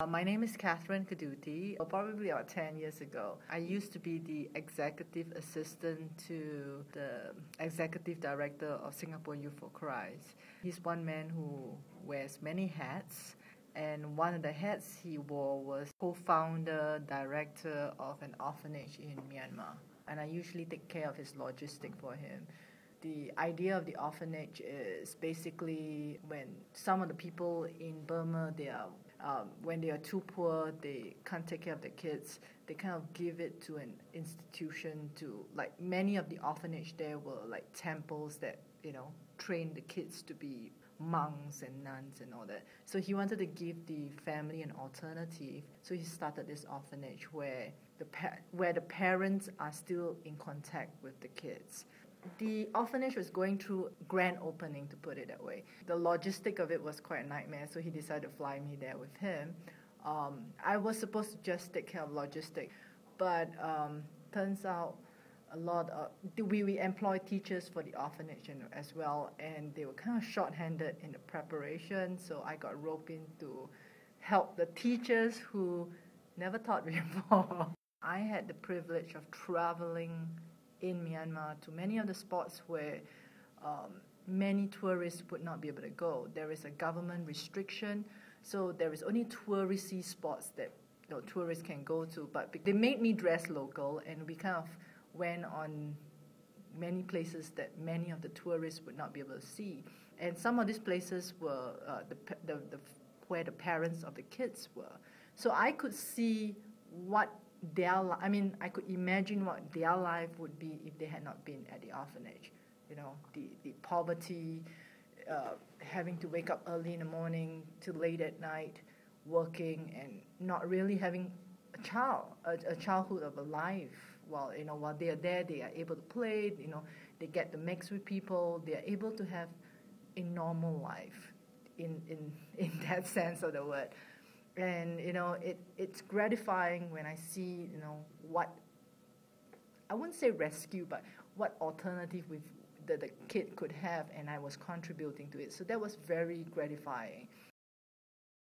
My name is Coduti. Probably about 10 years ago, I used to be the executive assistant to the executive director of Singapore Youth for Christ. He's one man who wears many hats, and one of the hats he wore was co-founder, director of an orphanage in Myanmar. And I usually take care of his logistics for him. The idea of the orphanage is basically when some of the people in Burma, when they are too poor, they can't take care of their kids, they kind of give it to an institution to, like many of the orphanage there were like temples that, train the kids to be monks and nuns and all that. So he wanted to give the family an alternative. So he started this orphanage where the parents are still in contact with the kids. The orphanage was going through grand opening, to put it that way. The logistic of it was quite a nightmare, so he decided to fly me there with him. I was supposed to just take care of logistic, but turns out we employ teachers for the orphanage as well, and they were kind of short-handed in the preparation, so I got roped in to help the teachers who never taught before. I had the privilege of traveling in Myanmar to many of the spots where many tourists would not be able to go. There is a government restriction, so there is only touristy spots that tourists can go to. But they made me dress local, and we kind of went on many places that many of the tourists would not be able to see. And some of these places were where the parents of the kids were. So I could see I could imagine what their life would be if they had not been at the orphanage. The poverty, having to wake up early in the morning till late at night, working and not really having a childhood of a life. While they are there, they are able to play. They get to mix with people. They are able to have a normal life, in that sense of the word. And it's gratifying when I see what, I wouldn't say rescue, but what alternative the kid could have, and I was contributing to it. So that was very gratifying.